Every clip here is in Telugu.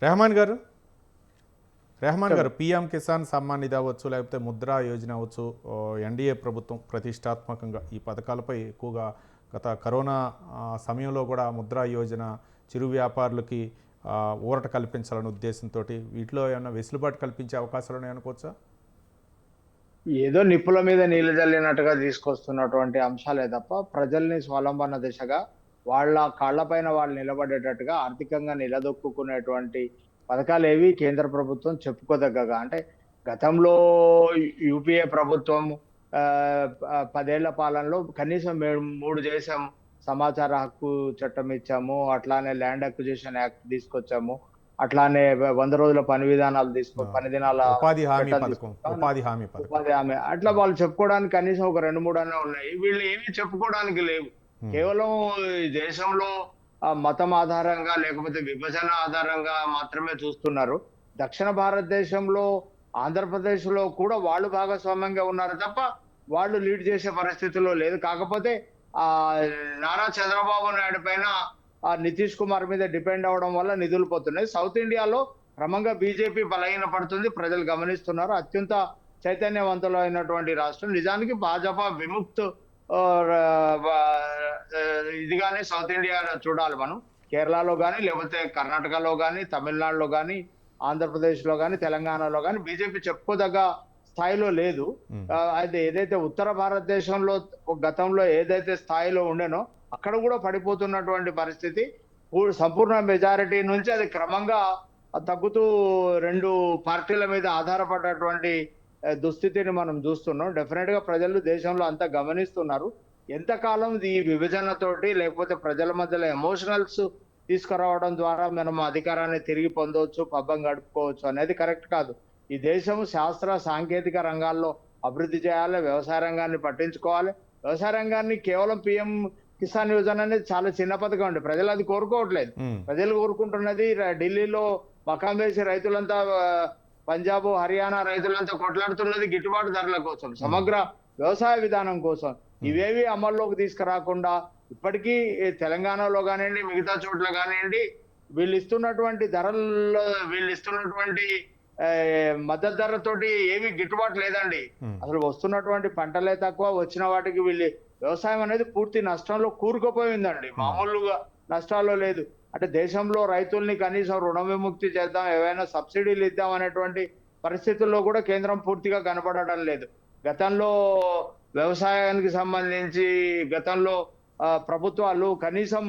రెహమాన్ గారు పీఎం కిసాన్ సమ్మాన్ నిధి అవ్వచ్చు, లేకపోతే ముద్రా యోజన అవ్వచ్చు, ఎన్డీఏ ప్రభుత్వం ప్రతిష్టాత్మకంగా ఈ పథకాలపై ఎక్కువగా గత కరోనా సమయంలో కూడా ముద్రా యోజన చిరు వ్యాపారులకి ఊరట కల్పించాలనే ఉద్దేశంతో వీటిలో ఏమైనా వెసులుబాటు కల్పించే అవకాశాలు ఉన్నాయనుకోవచ్చా? ఏదో నిప్పుల మీద నీళ్లు జల్లినట్టుగా తీసుకొస్తున్నటువంటి అంశాలే తప్ప ప్రజల్ని స్వలంబన దిశగా వాళ్ళ కాళ్లపైన వాళ్ళు నిలబడేటట్టుగా ఆర్థికంగా నిలదొక్కునేటువంటి పథకాలు ఏవి కేంద్ర ప్రభుత్వం చెప్పుకోదగ్గగా అంటే గతంలో యూపీఏ ప్రభుత్వం ఆ, 10 ఏళ్ల పాలనలో కనీసం మేము 3 చేసాము. సమాచార హక్కు చట్టం ఇచ్చాము, అట్లానే ల్యాండ్ అక్విజిషన్ యాక్ట్ తీసుకొచ్చాము, అట్లానే 100 రోజుల పని విధానాలు పని దినాల ఉపాధి హామీ చట్టం పథకం, తీసుకొచ్చాం. ఉపాధి హామీ పథకం. ఉపాధి హామీ అట్లా వాళ్ళు చెప్పుకోవడానికి కనీసం ఒక 2, 3 అన్నా ఉన్నాయి. వీళ్ళు ఏమీ చెప్పుకోవడానికి లేవు. కేవలం ఈ దేశంలో మతం ఆధారంగా లేకపోతే విభజన ఆధారంగా మాత్రమే చూస్తున్నారు. దక్షిణ భారతదేశంలో ఆంధ్రప్రదేశ్ లో కూడా వాళ్ళు భాగస్వామ్యంగా ఉన్నారు తప్ప వాళ్ళు లీడ్ చేసే పరిస్థితిలో లేదు. కాకపోతే ఆ నారా చంద్రబాబు నాయుడు పైన నితీష్ కుమార్ మీద డిపెండ్ అవడం వల్ల నిధులు పోతున్నాయి. సౌత్ ఇండియాలో క్రమంగా బీజేపీ బలహీన పడుతుంది, ప్రజలు గమనిస్తున్నారు. అత్యంత చైతన్యవంతులైనటువంటి రాష్ట్రం నిజానికి భాజపా విముక్త్ ఆ, ఇదిగానే సౌత్ ఇండియా చూడాలి మనం. కేరళలో కానీ లేకపోతే కర్ణాటకలో కానీ తమిళనాడులో కానీ ఆంధ్రప్రదేశ్ లో కానీ తెలంగాణలో కానీ బీజేపీ చెప్పుకోదగ్గ స్థాయిలో లేదు. అయితే ఏదైతే ఉత్తర భారతదేశంలో గతంలో ఏదైతే స్థాయిలో ఉండేనో అక్కడ కూడా పడిపోతున్నటువంటి పరిస్థితి. సంపూర్ణ మెజారిటీ నుంచి అది క్రమంగా తగ్గుతూ 2 పార్టీల మీద ఆధారపడ్డటువంటి దుస్థితిని మనం చూస్తున్నాం. డెఫినెట్ గా ప్రజలు దేశంలో అంతా గమనిస్తున్నారు. ఎంతకాలం ఈ విభజనతోటి లేకపోతే ప్రజల మధ్యలో ఎమోషనల్స్ తీసుకురావడం ద్వారా మనం అధికారాన్ని తిరిగి పొందవచ్చు, పబ్బం గడుపుకోవచ్చు అనేది కరెక్ట్ కాదు. ఈ దేశం శాస్త్ర సాంకేతిక రంగాల్లో అభివృద్ధి చేయాలి, వ్యవసాయ రంగాన్ని పట్టించుకోవాలి. వ్యవసాయ రంగాన్ని కేవలం పిఎం కిసాన్ యోజన అనేది చాలా చిన్న పథకం అండి. ప్రజలు అది కోరుకోవట్లేదు. ప్రజలు కోరుకుంటున్నది ఢిల్లీలో మకాం వేసి రైతులంతా పంజాబ్ హర్యానా రైతులంతా కొట్లాడుతున్నది గిట్టుబాటు ధరల కోసం, సమగ్ర వ్యవసాయ విధానం కోసం. ఇవేవి అమల్లోకి తీసుకురాకుండా ఇప్పటికీ తెలంగాణలో కానివ్వండి మిగతా చోట్ల కానివ్వండి వీళ్ళు ఇస్తున్నటువంటి ధరల్లో వీళ్ళు ఇస్తున్నటువంటి మద్దతు ధరతోటి ఏమీ గిట్టుబాటు లేదండి. అసలు వస్తున్నటువంటి పంటలే తక్కువ, వచ్చిన వాటికి వీళ్ళు వ్యవసాయం అనేది పూర్తి నష్టంలో కూరుకుపోయిందండి. మామూలుగా నష్టాల్లో లేదు. అంటే దేశంలో రైతుల్ని కనీసం రుణ విముక్తి చేద్దాం, ఏవైనా సబ్సిడీలు ఇద్దాం అనేటువంటి పరిస్థితుల్లో కూడా కేంద్రం పూర్తిగా కనపడడం లేదు. గతంలో వ్యవసాయానికి సంబంధించి గతంలో ప్రభుత్వాలు కనీసం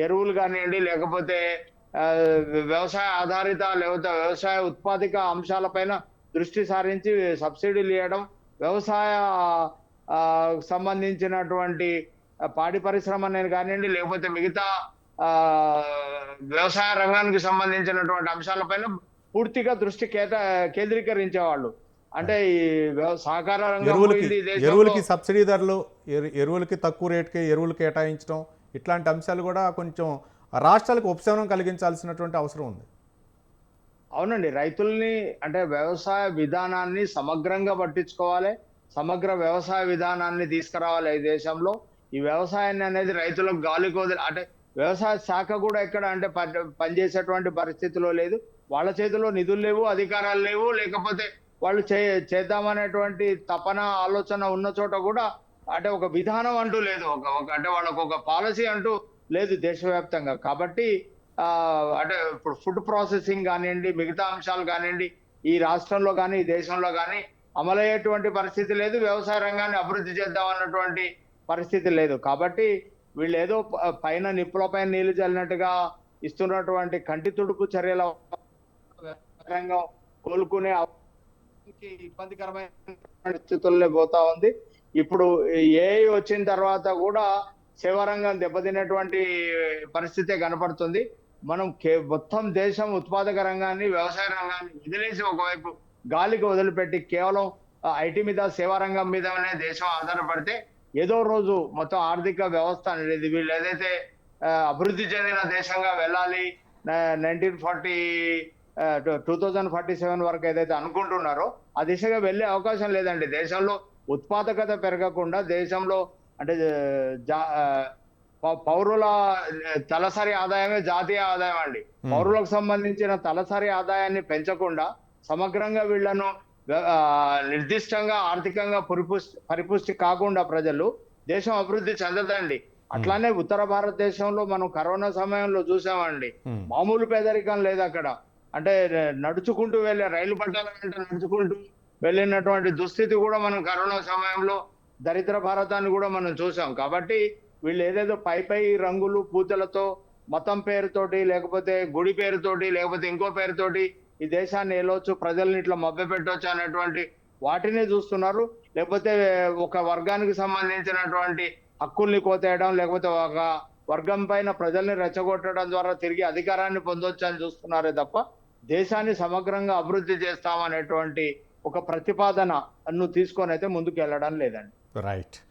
ఎరువులు కానివ్వండి లేకపోతే వ్యవసాయ ఆధారిత లేకపోతే వ్యవసాయ ఉత్పాదిక అంశాలపైన దృష్టి సారించి సబ్సిడీలు ఇవ్వడం, వ్యవసాయ సంబంధించినటువంటి పాడి పరిశ్రమ అనేది కానివ్వండి లేకపోతే మిగతా వ్యవసాయ రంగానికి సంబంధించినటువంటి అంశాలపైన పూర్తిగా దృష్టి కేంద్రీకరించేవాళ్ళు. అంటే ఈ సహకార రంగం ఎరువులకి సబ్సిడీ ధరలు, ఎరువులకి తక్కువ రేటుకి ఎరువులు కేటాయించడం, ఇట్లాంటి అంశాలు కూడా కొంచెం రాష్ట్రాలకు ఉపశమనం కలిగించాల్సినటువంటి అవసరం ఉంది. అవునండి, రైతుల్ని అంటే వ్యవసాయ విధానాన్ని సమగ్రంగా పట్టించుకోవాలి, సమగ్ర వ్యవసాయ విధానాన్ని తీసుకురావాలి ఈ దేశంలో. ఈ వ్యవసాయాన్ని అనేది రైతులకు గాలికి వదిలి అంటే వ్యవసాయ శాఖ కూడా ఎక్కడ అంటే పనిచేసేటువంటి పరిస్థితిలో లేదు. వాళ్ళ చేతిలో నిధులు లేవు, అధికారాలు లేవు, లేకపోతే వాళ్ళు చేద్దామనేటువంటి తపన ఆలోచన ఉన్న చోట కూడా అంటే ఒక విధానం అంటూ లేదు, అంటే వాళ్ళకు ఒక పాలసీ అంటూ లేదు దేశవ్యాప్తంగా. కాబట్టి అంటే ఇప్పుడు ఫుడ్ ప్రాసెసింగ్ కానివ్వండి మిగతా అంశాలు కానివ్వండి ఈ రాష్ట్రంలో కానీ ఈ దేశంలో కానీ అమలయ్యేటువంటి పరిస్థితి లేదు. వ్యవసాయ రంగాన్ని అభివృద్ధి చేద్దాం అన్నటువంటి పరిస్థితి లేదు. కాబట్టి వీళ్ళు ఏదో పైన నిప్పుల పైన నీళ్లు చల్లినట్టుగా ఇస్తున్నటువంటి కంటి తుడుపు చర్యల రంగం కోలుకునే ఇబ్బందికరమైన పరిస్థితుల్లో పోతా ఉంది. ఇప్పుడు ఏఐ వచ్చిన తర్వాత కూడా సేవారంగం దెబ్బతిన్నటువంటి పరిస్థితే కనపడుతుంది. మనం మొత్తం దేశం ఉత్పాదక రంగాన్ని వ్యవసాయ రంగాన్ని వదిలేసి ఒకవైపు గాలికి వదిలిపెట్టి కేవలం ఐటీ మీద సేవా రంగం మీదనే దేశం ఆధారపడితే ఏదో రోజు మొత్తం ఆర్థిక వ్యవస్థ అనేది వీళ్ళు ఏదైతే అభివృద్ధి చెందిన దేశంగా వెళ్ళాలి 2047 వరకు ఏదైతే అనుకుంటున్నారో ఆ దిశగా వెళ్ళే అవకాశం లేదండి. దేశంలో ఉత్పాదకత పెరగకుండా దేశంలో అంటే పౌరుల తలసరి ఆదాయమే జాతీయ ఆదాయం అండి. పౌరులకు సంబంధించిన తలసరి ఆదాయాన్ని పెంచకుండా సమగ్రంగా వీళ్ళను నిర్దిష్టంగా ఆర్థికంగా పరిపుష్టి కాకుండా ప్రజలు దేశం అభివృద్ధి చెందదండి. అట్లానే ఉత్తర భారతదేశంలో మనం కరోనా సమయంలో చూసామండి. మామూలు పేదరికం లేదు అక్కడ. అంటే నడుచుకుంటూ వెళ్ళే రైలు పట్టాల వెంట నడుచుకుంటూ వెళ్ళినటువంటి దుస్థితి కూడా మనం కరోనా సమయంలో దరిద్ర భారతాన్ని కూడా మనం చూసాం. కాబట్టి వీళ్ళు ఏదేదో పై రంగులు పూతలతో మతం పేరుతోటి లేకపోతే గుడి పేరుతోటి లేకపోతే ఇంకో పేరుతోటి ఈ దేశాన్ని ఏలొచ్చు, ప్రజల్ని ఇట్లా మభ్యపెట్టొచ్చు అనేటువంటి వాటినే చూస్తున్నారు. లేకపోతే ఒక వర్గానికి సంబంధించినటువంటి హక్కుల్ని కోతేయడం, లేకపోతే ఒక వర్గం పైన ప్రజల్ని రెచ్చగొట్టడం ద్వారా తిరిగి అధికారాన్ని పొందొచ్చు అని చూస్తున్నారే తప్ప దేశాన్ని సమగ్రంగా అభివృద్ధి చేస్తామనేటువంటి ఒక ప్రతిపాదనను తీసుకొని అయితే ముందుకు వెళ్ళడం లేదండి. రైట్.